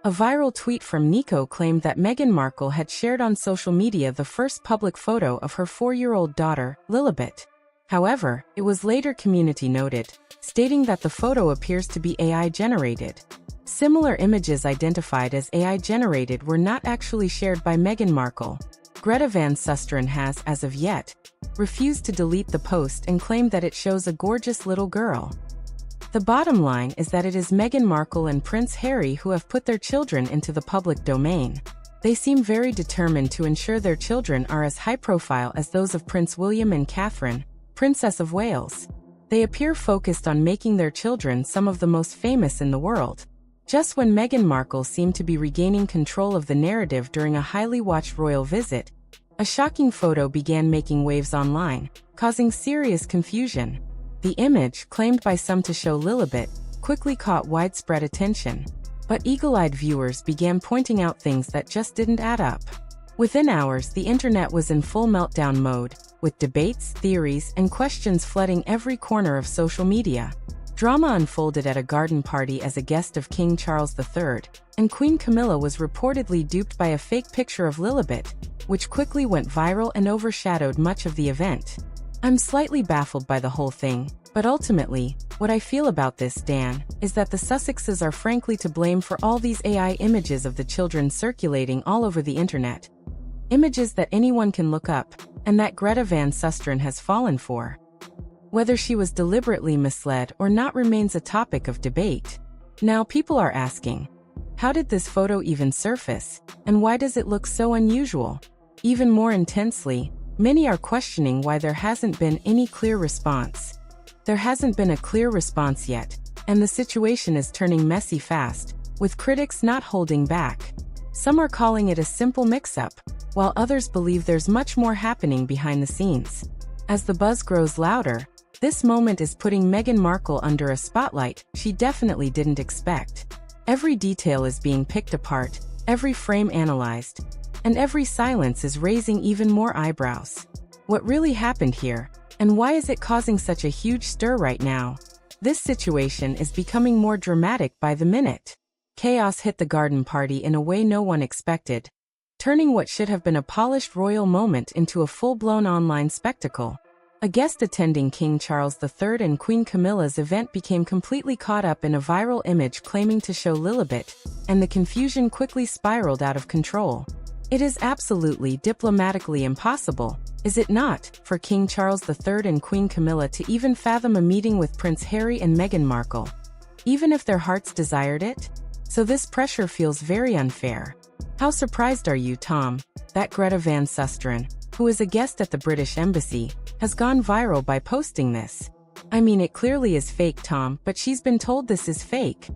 A viral tweet from Nico claimed that Meghan Markle had shared on social media the first public photo of her 4-year-old daughter, Lilibet. However, it was later community noted, stating that the photo appears to be AI-generated. Similar images identified as AI-generated were not actually shared by Meghan Markle. Greta Van Susteren has, as of yet, refused to delete the post and claimed that it shows a gorgeous little girl. The bottom line is that it is Meghan Markle and Prince Harry who have put their children into the public domain. They seem very determined to ensure their children are as high-profile as those of Prince William and Catherine, Princess of Wales. They appear focused on making their children some of the most famous in the world. Just when Meghan Markle seemed to be regaining control of the narrative during a highly watched royal visit, a shocking photo began making waves online, causing serious confusion. The image, claimed by some to show Lilibet, quickly caught widespread attention. But eagle-eyed viewers began pointing out things that just didn't add up. Within hours, the internet was in full meltdown mode, with debates, theories, and questions flooding every corner of social media. Drama unfolded at a garden party as a guest of King Charles III, and Queen Camilla was reportedly duped by a fake picture of Lilibet, which quickly went viral and overshadowed much of the event. I'm slightly baffled by the whole thing, but ultimately, what I feel about this, Dan, is that the Sussexes are frankly to blame for all these AI images of the children circulating all over the internet. Images that anyone can look up, and that Greta Van Susteren has fallen for. Whether she was deliberately misled or not remains a topic of debate. Now people are asking, how did this photo even surface, and why does it look so unusual? Even more intensely, many are questioning why there hasn't been any clear response. There hasn't been a clear response yet, and the situation is turning messy fast, with critics not holding back. Some are calling it a simple mix-up, while others believe there's much more happening behind the scenes. As the buzz grows louder, this moment is putting Meghan Markle under a spotlight she definitely didn't expect. Every detail is being picked apart, every frame analyzed, and every silence is raising even more eyebrows. What really happened here, and why is it causing such a huge stir right now? This situation is becoming more dramatic by the minute. Chaos hit the garden party in a way no one expected, turning what should have been a polished royal moment into a full-blown online spectacle. A guest attending King Charles III and Queen Camilla's event became completely caught up in a viral image claiming to show Lilibet, and the confusion quickly spiraled out of control. It is absolutely diplomatically impossible, is it not, for King Charles III and Queen Camilla to even fathom a meeting with Prince Harry and Meghan Markle, even if their hearts desired it? So this pressure feels very unfair. How surprised are you, Tom, that Greta Van Susteren, who is a guest at the British Embassy, has gone viral by posting this? I mean, it clearly is fake, Tom, but she's been told this is fake.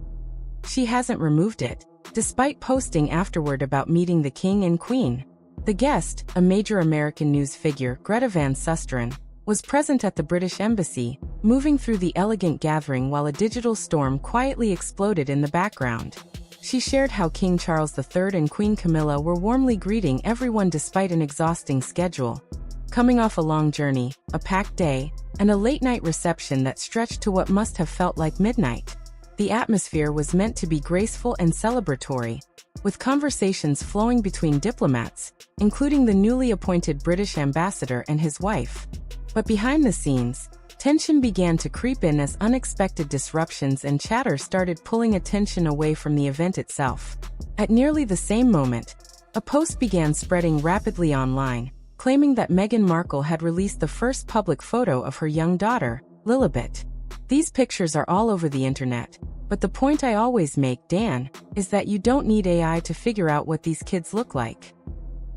She hasn't removed it, despite posting afterward about meeting the King and Queen. The guest, a major American news figure, Greta Van Susteren, was present at the British Embassy, moving through the elegant gathering while a digital storm quietly exploded in the background. She shared how King Charles III and Queen Camilla were warmly greeting everyone despite an exhausting schedule, coming off a long journey, a packed day, and a late-night reception that stretched to what must have felt like midnight. The atmosphere was meant to be graceful and celebratory, with conversations flowing between diplomats, including the newly appointed British ambassador and his wife. But behind the scenes, tension began to creep in as unexpected disruptions and chatter started pulling attention away from the event itself. At nearly the same moment, a post began spreading rapidly online, claiming that Meghan Markle had released the first public photo of her young daughter, Lilibet. These pictures are all over the internet, but the point I always make, Dan, is that you don't need AI to figure out what these kids look like.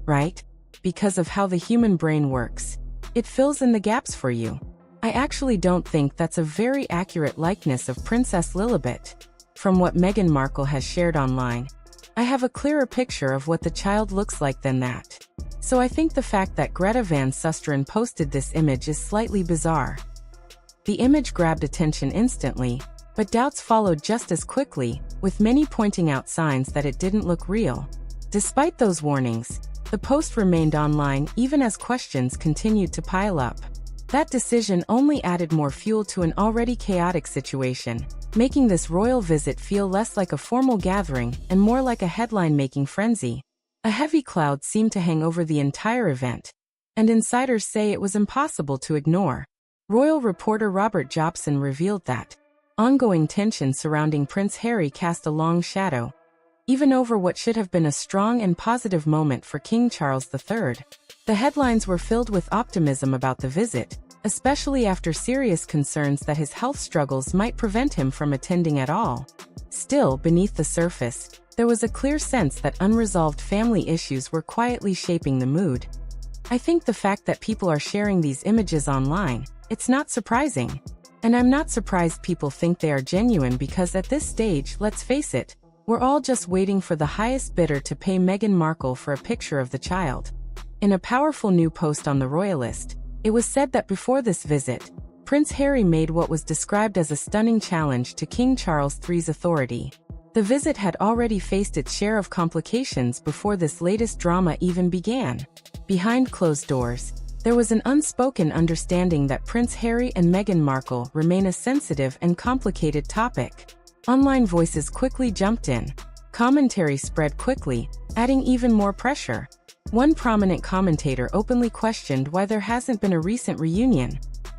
Right? Because of how the human brain works. It fills in the gaps for you. I actually don't think that's a very accurate likeness of Princess Lilibet. From what Meghan Markle has shared online, I have a clearer picture of what the child looks like than that. So I think the fact that Greta Van Susteren posted this image is slightly bizarre. The image grabbed attention instantly, but doubts followed just as quickly, with many pointing out signs that it didn't look real. Despite those warnings, the post remained online even as questions continued to pile up. That decision only added more fuel to an already chaotic situation, making this royal visit feel less like a formal gathering and more like a headline-making frenzy. A heavy cloud seemed to hang over the entire event, and insiders say it was impossible to ignore. Royal reporter Robert Jobson revealed that ongoing tension surrounding Prince Harry cast a long shadow, even over what should have been a strong and positive moment for King Charles III. The headlines were filled with optimism about the visit, especially after serious concerns that his health struggles might prevent him from attending at all. Still, beneath the surface, there was a clear sense that unresolved family issues were quietly shaping the mood. I think the fact that people are sharing these images online, it's not surprising. And I'm not surprised people think they are genuine because at this stage, let's face it, we're all just waiting for the highest bidder to pay Meghan Markle for a picture of the child. In a powerful new post on the Royalist, it was said that before this visit, Prince Harry made what was described as a stunning challenge to King Charles III's authority. The visit had already faced its share of complications before this latest drama even began. Behind closed doors, there was an unspoken understanding that Prince Harry and Meghan Markle remain a sensitive and complicated topic. Online voices quickly jumped in. Commentary spread quickly, adding even more pressure. One prominent commentator openly questioned why there hasn't been a recent reunion,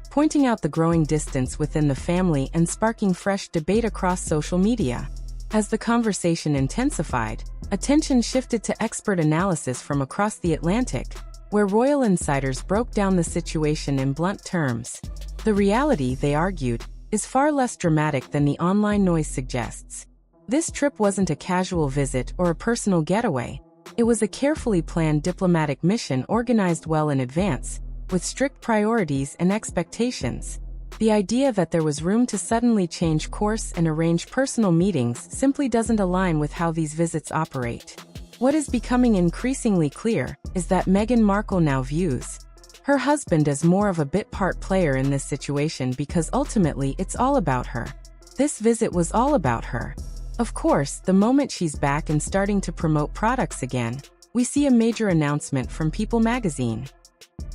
pointing out the growing distance within the family and sparking fresh debate across social media. As the conversation intensified, attention shifted to expert analysis from across the Atlantic, where royal insiders broke down the situation in blunt terms. The reality, they argued, is far less dramatic than the online noise suggests. This trip wasn't a casual visit or a personal getaway. It was a carefully planned diplomatic mission organized well in advance, with strict priorities and expectations. The idea that there was room to suddenly change course and arrange personal meetings simply doesn't align with how these visits operate. What is becoming increasingly clear is that Meghan Markle now views her husband as more of a bit-part player in this situation because ultimately it's all about her. This visit was all about her. Of course, the moment she's back and starting to promote products again, we see a major announcement from People magazine.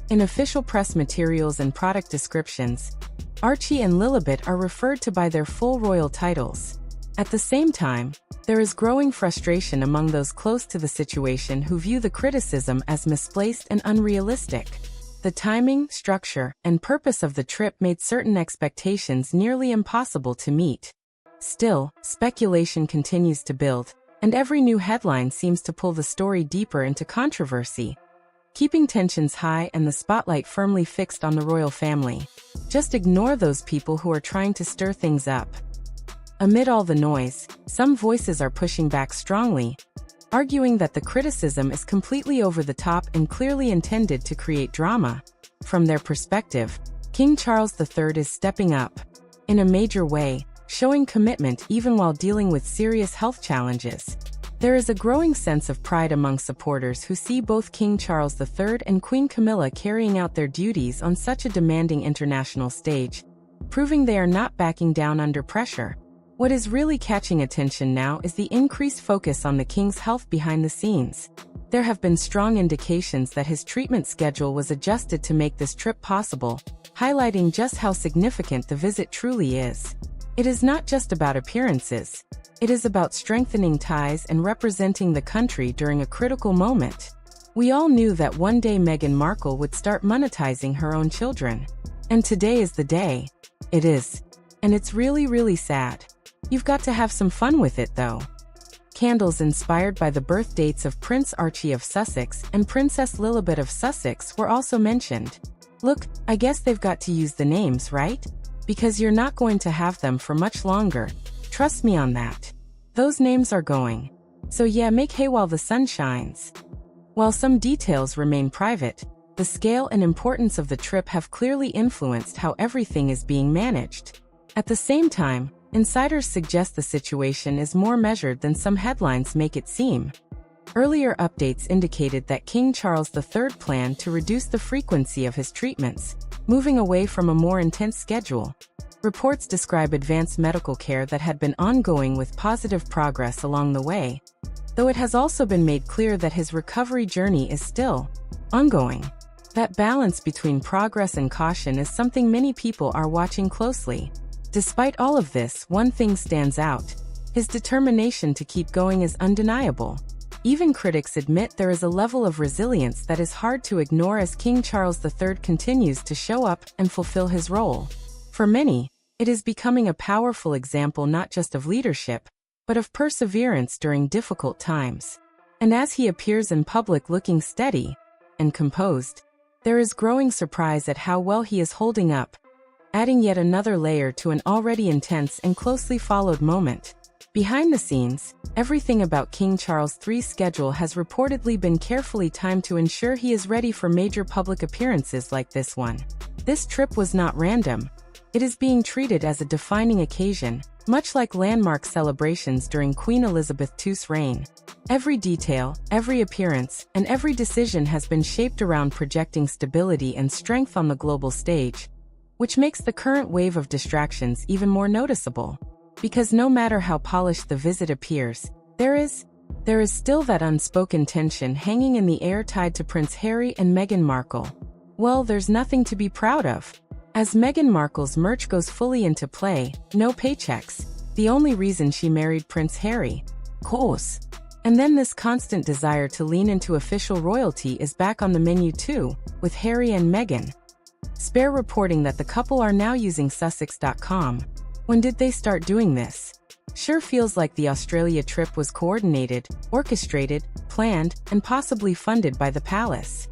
In official press materials and product descriptions, Archie and Lilibet are referred to by their full royal titles. At the same time, there is growing frustration among those close to the situation who view the criticism as misplaced and unrealistic. The timing, structure, and purpose of the trip made certain expectations nearly impossible to meet. Still, speculation continues to build, and every new headline seems to pull the story deeper into controversy, keeping tensions high and the spotlight firmly fixed on the royal family. Just ignore those people who are trying to stir things up. Amid all the noise, some voices are pushing back strongly, arguing that the criticism is completely over the top and clearly intended to create drama. From their perspective, King Charles III is stepping up in a major way, showing commitment even while dealing with serious health challenges. There is a growing sense of pride among supporters who see both King Charles III and Queen Camilla carrying out their duties on such a demanding international stage, proving they are not backing down under pressure. What is really catching attention now is the increased focus on the king's health behind the scenes. There have been strong indications that his treatment schedule was adjusted to make this trip possible, highlighting just how significant the visit truly is. It is not just about appearances. It is about strengthening ties and representing the country during a critical moment. We all knew that one day Meghan Markle would start monetizing her own children. And today is the day. It is. And it's really, really sad. You've got to have some fun with it, though. Candles inspired by the birth dates of Prince Archie of Sussex and Princess Lilibet of Sussex were also mentioned. Look, I guess they've got to use the names, right? Because you're not going to have them for much longer. Trust me on that. Those names are going. So yeah, make hay while the sun shines. While some details remain private, the scale and importance of the trip have clearly influenced how everything is being managed. At the same time, insiders suggest the situation is more measured than some headlines make it seem. Earlier updates indicated that King Charles III planned to reduce the frequency of his treatments, moving away from a more intense schedule. Reports describe advanced medical care that had been ongoing with positive progress along the way, though it has also been made clear that his recovery journey is still ongoing. That balance between progress and caution is something many people are watching closely. Despite all of this, one thing stands out. His determination to keep going is undeniable. Even critics admit there is a level of resilience that is hard to ignore as King Charles III continues to show up and fulfill his role. For many, it is becoming a powerful example not just of leadership, but of perseverance during difficult times. And as he appears in public looking steady and composed, there is growing surprise at how well he is holding up, adding yet another layer to an already intense and closely followed moment. Behind the scenes, everything about King Charles III's schedule has reportedly been carefully timed to ensure he is ready for major public appearances like this one. This trip was not random. It is being treated as a defining occasion, much like landmark celebrations during Queen Elizabeth II's reign. Every detail, every appearance, and every decision has been shaped around projecting stability and strength on the global stage, which makes the current wave of distractions even more noticeable. Because no matter how polished the visit appears, there is still that unspoken tension hanging in the air tied to Prince Harry and Meghan Markle. Well, there's nothing to be proud of. As Meghan Markle's merch goes fully into play, no paychecks, the only reason she married Prince Harry. Course. And then this constant desire to lean into official royalty is back on the menu too, with Harry and Meghan. Spare reporting that the couple are now using Sussex.com. When did they start doing this? Sure feels like the Australia trip was coordinated, orchestrated, planned, and possibly funded by the palace.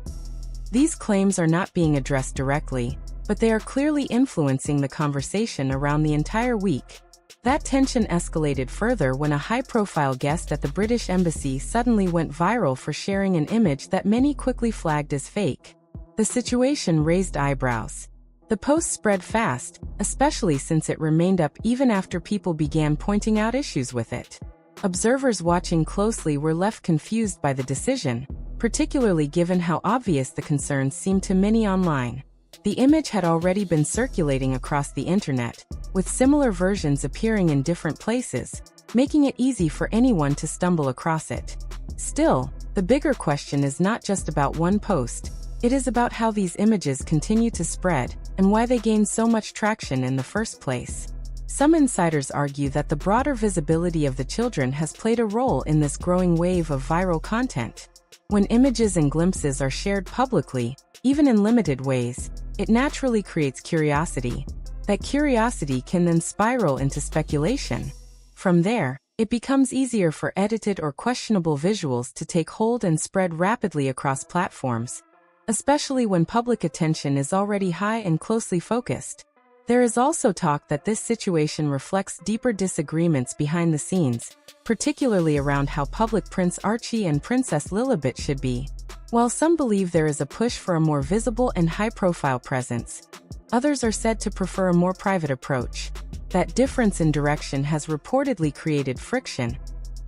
These claims are not being addressed directly, but they are clearly influencing the conversation around the entire week. That tension escalated further when a high-profile guest at the British Embassy suddenly went viral for sharing an image that many quickly flagged as fake. The situation raised eyebrows. The post spread fast, especially since it remained up even after people began pointing out issues with it. Observers watching closely were left confused by the decision, particularly given how obvious the concerns seemed to many online. The image had already been circulating across the internet, with similar versions appearing in different places, making it easy for anyone to stumble across it. Still, the bigger question is not just about one post. It is about how these images continue to spread, and why they gain so much traction in the first place. Some insiders argue that the broader visibility of the children has played a role in this growing wave of viral content. When images and glimpses are shared publicly, even in limited ways, it naturally creates curiosity. That curiosity can then spiral into speculation. From there, it becomes easier for edited or questionable visuals to take hold and spread rapidly across platforms, especially when public attention is already high and closely focused. There is also talk that this situation reflects deeper disagreements behind the scenes, particularly around how public Prince Archie and Princess Lilibet should be. While some believe there is a push for a more visible and high-profile presence, others are said to prefer a more private approach. That difference in direction has reportedly created friction,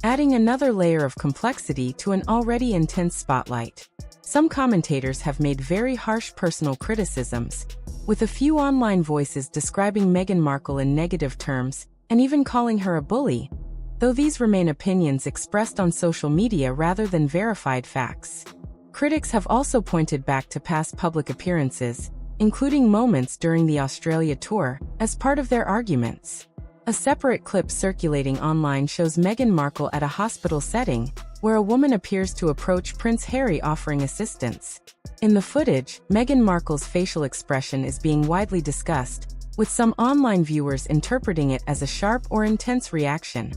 adding another layer of complexity to an already intense spotlight. Some commentators have made very harsh personal criticisms, with a few online voices describing Meghan Markle in negative terms, and even calling her a bully, though these remain opinions expressed on social media rather than verified facts. Critics have also pointed back to past public appearances, including moments during the Australia tour, as part of their arguments. A separate clip circulating online shows Meghan Markle at a hospital setting, where a woman appears to approach Prince Harry offering assistance. In the footage, Meghan Markle's facial expression is being widely discussed, with some online viewers interpreting it as a sharp or intense reaction,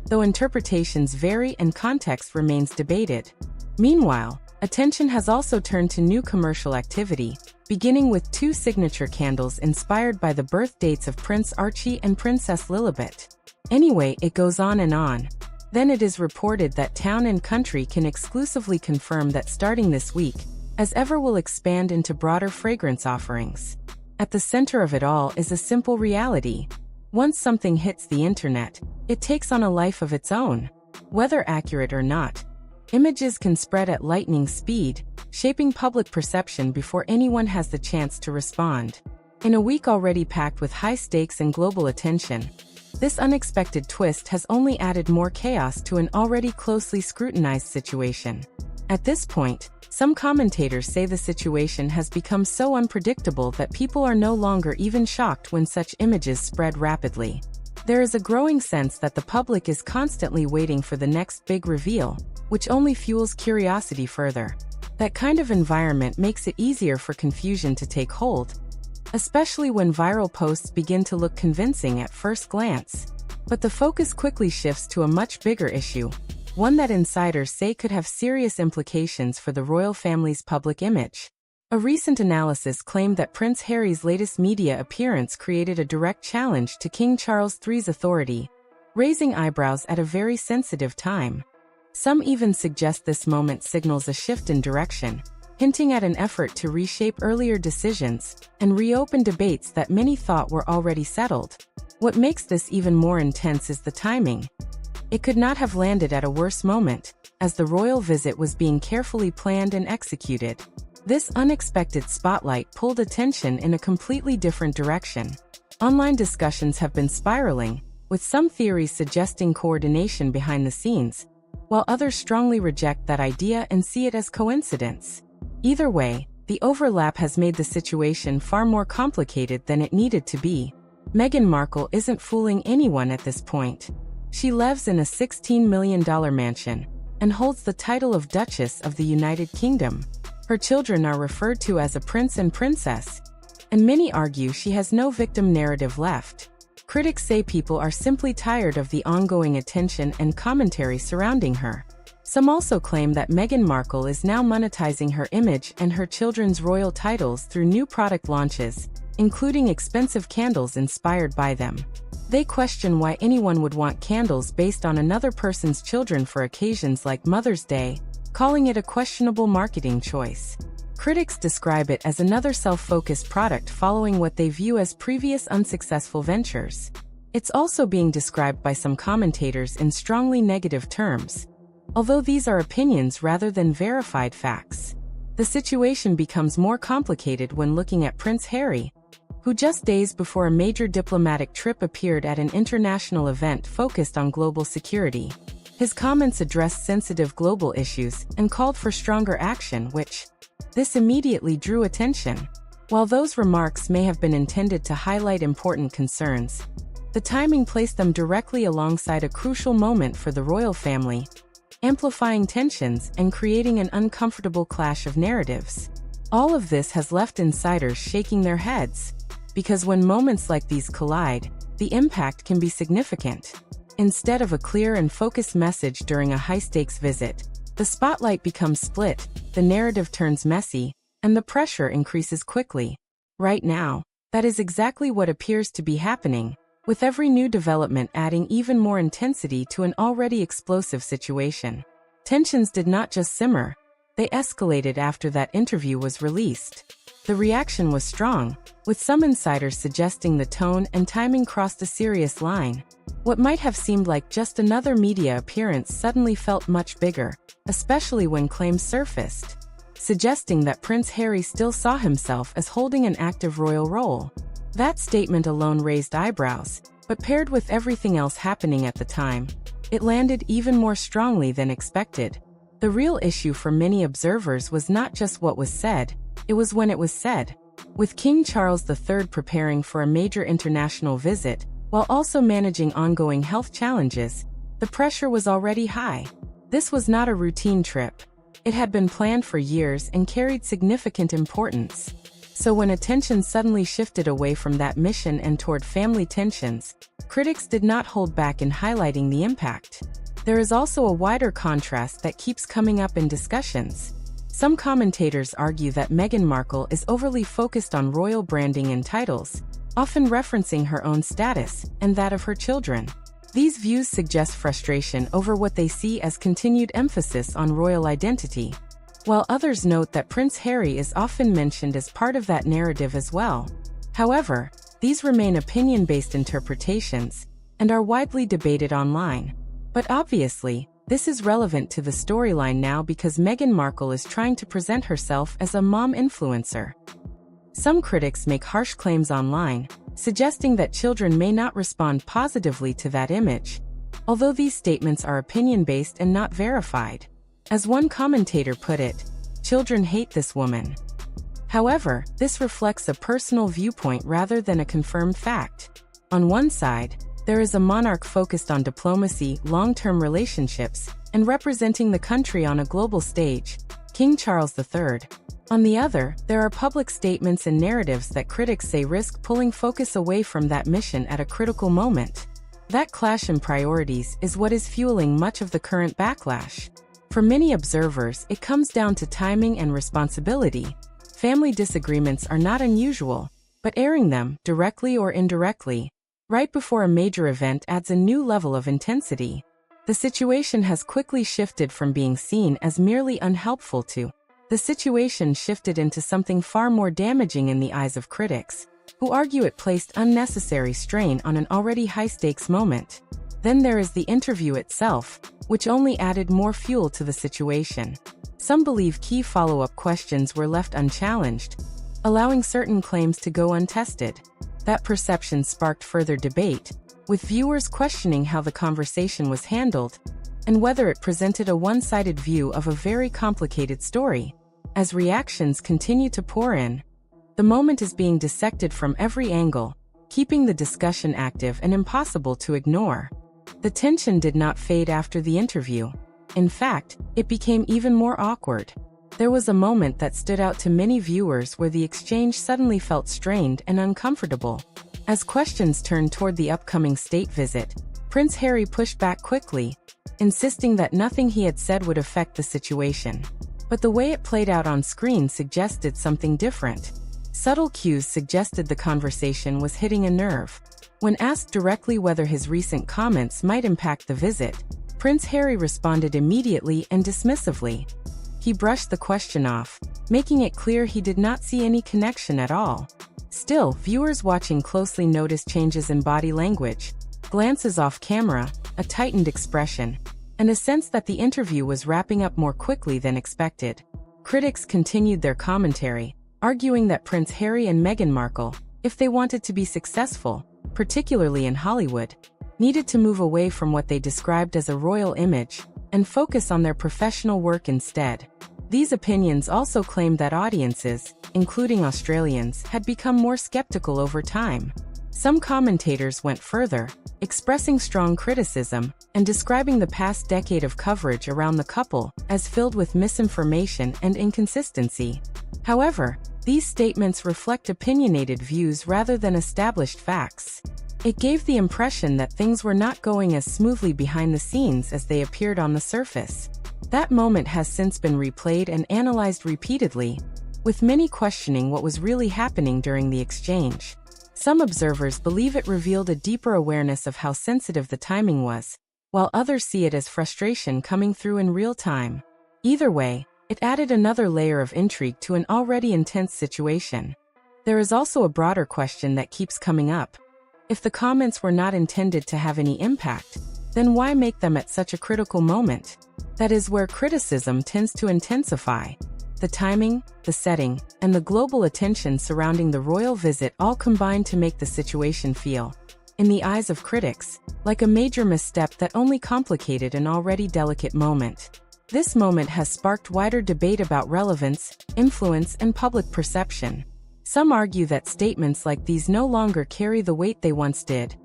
though interpretations vary and context remains debated. Meanwhile, attention has also turned to new commercial activity, beginning with 2 signature candles inspired by the birth dates of Prince Archie and Princess Lilibet. Anyway, it goes on and on. Then it is reported that Town & Country can exclusively confirm that starting this week, As Ever will expand into broader fragrance offerings. At the center of it all is a simple reality. Once something hits the internet, it takes on a life of its own. Whether accurate or not, images can spread at lightning speed, shaping public perception before anyone has the chance to respond. In a week already packed with high stakes and global attention, this unexpected twist has only added more chaos to an already closely scrutinized situation. At this point, some commentators say the situation has become so unpredictable that people are no longer even shocked when such images spread rapidly. There is a growing sense that the public is constantly waiting for the next big reveal, which only fuels curiosity further. That kind of environment makes it easier for confusion to take hold, especially when viral posts begin to look convincing at first glance. But the focus quickly shifts to a much bigger issue, one that insiders say could have serious implications for the royal family's public image. A recent analysis claimed that Prince Harry's latest media appearance created a direct challenge to King Charles III's authority, raising eyebrows at a very sensitive time. Some even suggest this moment signals a shift in direction, hinting at an effort to reshape earlier decisions and reopen debates that many thought were already settled. What makes this even more intense is the timing. It could not have landed at a worse moment, as the royal visit was being carefully planned and executed. This unexpected spotlight pulled attention in a completely different direction. Online discussions have been spiraling, with some theories suggesting coordination behind the scenes, while others strongly reject that idea and see it as coincidence. Either way, the overlap has made the situation far more complicated than it needed to be. Meghan Markle isn't fooling anyone at this point. She lives in a $16 million mansion and holds the title of Duchess of the United Kingdom. Her children are referred to as a prince and princess, and many argue she has no victim narrative left. Critics say people are simply tired of the ongoing attention and commentary surrounding her. Some also claim that Meghan Markle is now monetizing her image and her children's royal titles through new product launches, including expensive candles inspired by them. They question why anyone would want candles based on another person's children for occasions like Mother's Day, calling it a questionable marketing choice. Critics describe it as another self-focused product following what they view as previous unsuccessful ventures. It's also being described by some commentators in strongly negative terms, although these are opinions rather than verified facts. The situation becomes more complicated when looking at Prince Harry, who just days before a major diplomatic trip appeared at an international event focused on global security. His comments addressed sensitive global issues and called for stronger action, this immediately drew attention. While those remarks may have been intended to highlight important concerns, the timing placed them directly alongside a crucial moment for the royal family, amplifying tensions and creating an uncomfortable clash of narratives. All of this has left insiders shaking their heads, because when moments like these collide, the impact can be significant. Instead of a clear and focused message during a high-stakes visit, the spotlight becomes split, the narrative turns messy, and the pressure increases quickly. Right now, that is exactly what appears to be happening, with every new development adding even more intensity to an already explosive situation. Tensions did not just simmer, they escalated after that interview was released. The reaction was strong, with some insiders suggesting the tone and timing crossed a serious line. What might have seemed like just another media appearance suddenly felt much bigger, especially when claims surfaced, suggesting that Prince Harry still saw himself as holding an active royal role. That statement alone raised eyebrows, but paired with everything else happening at the time, it landed even more strongly than expected. The real issue for many observers was not just what was said, it was when it was said. With King Charles III preparing for a major international visit, while also managing ongoing health challenges, the pressure was already high. This was not a routine trip. It had been planned for years and carried significant importance. So when attention suddenly shifted away from that mission and toward family tensions, critics did not hold back in highlighting the impact. There is also a wider contrast that keeps coming up in discussions. Some commentators argue that Meghan Markle is overly focused on royal branding and titles, often referencing her own status and that of her children. These views suggest frustration over what they see as continued emphasis on royal identity, while others note that Prince Harry is often mentioned as part of that narrative as well. However, these remain opinion-based interpretations and are widely debated online. But obviously, this is relevant to the storyline now because Meghan Markle is trying to present herself as a mom influencer. Some critics make harsh claims online, suggesting that children may not respond positively to that image, although these statements are opinion-based and not verified. As one commentator put it, "Children hate this woman." However, this reflects a personal viewpoint rather than a confirmed fact. On one side, there is a monarch focused on diplomacy, long-term relationships, and representing the country on a global stage, King Charles III. On the other, there are public statements and narratives that critics say risk pulling focus away from that mission at a critical moment. That clash in priorities is what is fueling much of the current backlash. For many observers, it comes down to timing and responsibility. Family disagreements are not unusual, but airing them, directly or indirectly, right before a major event adds a new level of intensity. The situation has quickly shifted from being seen as merely unhelpful to the situation shifted into something far more damaging in the eyes of critics, who argue it placed unnecessary strain on an already high-stakes moment. Then there is the interview itself, which only added more fuel to the situation. Some believe key follow-up questions were left unchallenged, allowing certain claims to go untested. That perception sparked further debate, with viewers questioning how the conversation was handled and whether it presented a one-sided view of a very complicated story. As reactions continue to pour in, the moment is being dissected from every angle, keeping the discussion active and impossible to ignore. The tension did not fade after the interview. In fact, it became even more awkward. There was a moment that stood out to many viewers where the exchange suddenly felt strained and uncomfortable. As questions turned toward the upcoming state visit, Prince Harry pushed back quickly, insisting that nothing he had said would affect the situation. But the way it played out on screen suggested something different. Subtle cues suggested the conversation was hitting a nerve. When asked directly whether his recent comments might impact the visit, Prince Harry responded immediately and dismissively. He brushed the question off, making it clear he did not see any connection at all. Still, viewers watching closely noticed changes in body language, glances off camera, a tightened expression, and a sense that the interview was wrapping up more quickly than expected. Critics continued their commentary, arguing that Prince Harry and Meghan Markle, if they wanted to be successful, particularly in Hollywood, needed to move away from what they described as a royal image and focus on their professional work instead. These opinions also claimed that audiences, including Australians, had become more skeptical over time. Some commentators went further, expressing strong criticism and describing the past decade of coverage around the couple as filled with misinformation and inconsistency. However, these statements reflect opinionated views rather than established facts. It gave the impression that things were not going as smoothly behind the scenes as they appeared on the surface. That moment has since been replayed and analyzed repeatedly, with many questioning what was really happening during the exchange. Some observers believe it revealed a deeper awareness of how sensitive the timing was, while others see it as frustration coming through in real time. Either way, it added another layer of intrigue to an already intense situation. There is also a broader question that keeps coming up. If the comments were not intended to have any impact, then why make them at such a critical moment? That is where criticism tends to intensify. The timing, the setting, and the global attention surrounding the royal visit all combined to make the situation feel, in the eyes of critics, like a major misstep that only complicated an already delicate moment. This moment has sparked wider debate about relevance, influence, and public perception. Some argue that statements like these no longer carry the weight they once did,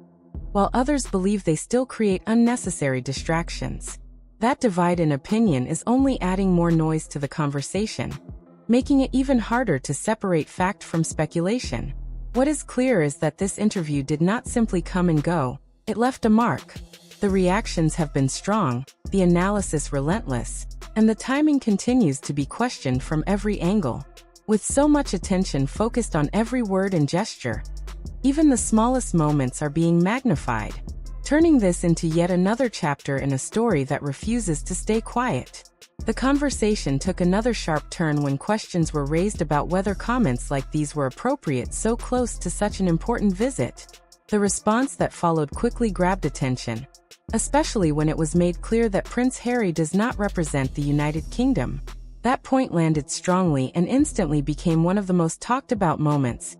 while others believe they still create unnecessary distractions. That divide in opinion is only adding more noise to the conversation, making it even harder to separate fact from speculation. What is clear is that this interview did not simply come and go, it left a mark. The reactions have been strong, the analysis relentless, and the timing continues to be questioned from every angle. With so much attention focused on every word and gesture, even the smallest moments are being magnified, turning this into yet another chapter in a story that refuses to stay quiet. The conversation took another sharp turn when questions were raised about whether comments like these were appropriate so close to such an important visit. The response that followed quickly grabbed attention, especially when it was made clear that Prince Harry does not represent the United Kingdom. That point landed strongly and instantly became one of the most talked about moments,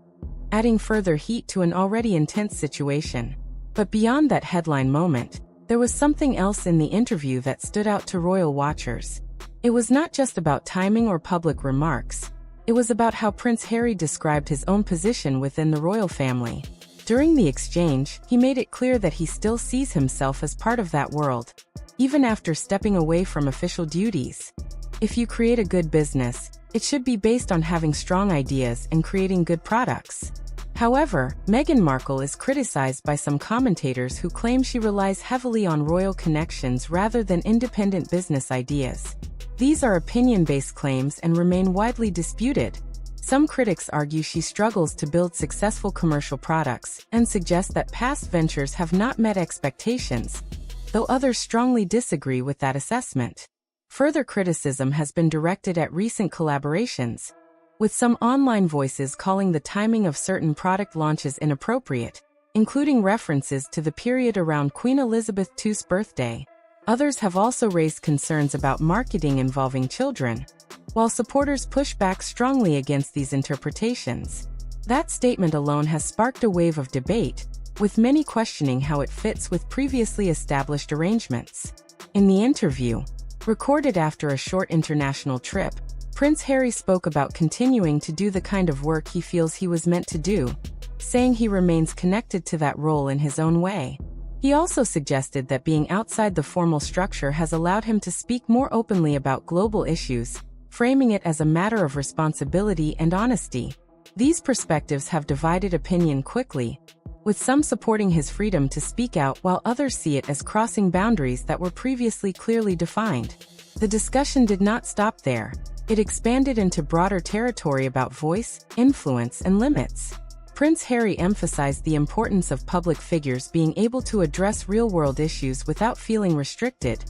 adding further heat to an already intense situation. But beyond that headline moment, there was something else in the interview that stood out to royal watchers. It was not just about timing or public remarks. It was about how Prince Harry described his own position within the royal family. During the exchange, he made it clear that he still sees himself as part of that world, even after stepping away from official duties. If you create a good business, it should be based on having strong ideas and creating good products. However, Meghan Markle is criticized by some commentators who claim she relies heavily on royal connections rather than independent business ideas. These are opinion-based claims and remain widely disputed. Some critics argue she struggles to build successful commercial products and suggest that past ventures have not met expectations, though others strongly disagree with that assessment. Further criticism has been directed at recent collaborations, with some online voices calling the timing of certain product launches inappropriate, including references to the period around Queen Elizabeth II's birthday. Others have also raised concerns about marketing involving children, while supporters push back strongly against these interpretations. That statement alone has sparked a wave of debate, with many questioning how it fits with previously established arrangements. In the interview, recorded after a short international trip, Prince Harry spoke about continuing to do the kind of work he feels he was meant to do, saying he remains connected to that role in his own way. He also suggested that being outside the formal structure has allowed him to speak more openly about global issues, framing it as a matter of responsibility and honesty. These perspectives have divided opinion quickly, with some supporting his freedom to speak out while others see it as crossing boundaries that were previously clearly defined. The discussion did not stop there. It expanded into broader territory about voice, influence, and limits. Prince Harry emphasized the importance of public figures being able to address real-world issues without feeling restricted,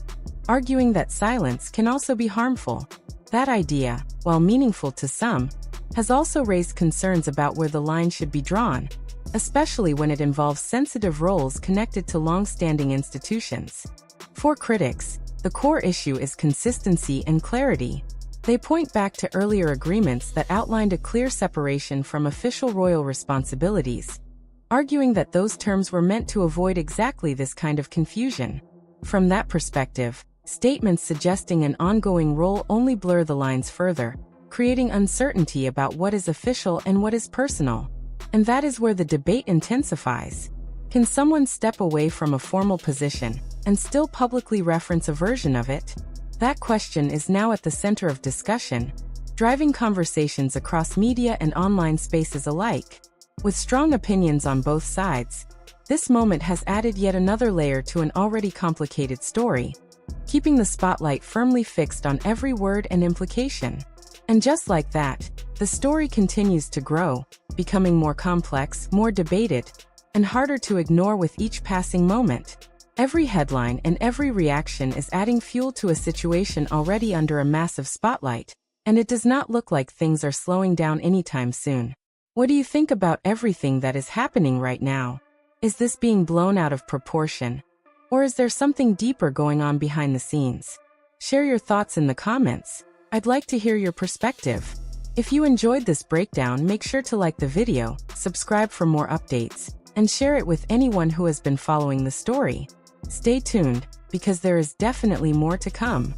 arguing that silence can also be harmful. That idea, while meaningful to some, has also raised concerns about where the line should be drawn, especially when it involves sensitive roles connected to long-standing institutions. For critics, the core issue is consistency and clarity. They point back to earlier agreements that outlined a clear separation from official royal responsibilities, arguing that those terms were meant to avoid exactly this kind of confusion. From that perspective, statements suggesting an ongoing role only blur the lines further, creating uncertainty about what is official and what is personal. And that is where the debate intensifies. Can someone step away from a formal position and still publicly reference a version of it? That question is now at the center of discussion, driving conversations across media and online spaces alike. With strong opinions on both sides, this moment has added yet another layer to an already complicated story, keeping the spotlight firmly fixed on every word and implication. And just like that, the story continues to grow, becoming more complex, more debated, and harder to ignore with each passing moment. Every headline and every reaction is adding fuel to a situation already under a massive spotlight, and it does not look like things are slowing down anytime soon. What do you think about everything that is happening right now? Is this being blown out of proportion? Or is there something deeper going on behind the scenes? Share your thoughts in the comments. I'd like to hear your perspective. If you enjoyed this breakdown, make sure to like the video, subscribe for more updates, and share it with anyone who has been following the story. Stay tuned, because there is definitely more to come.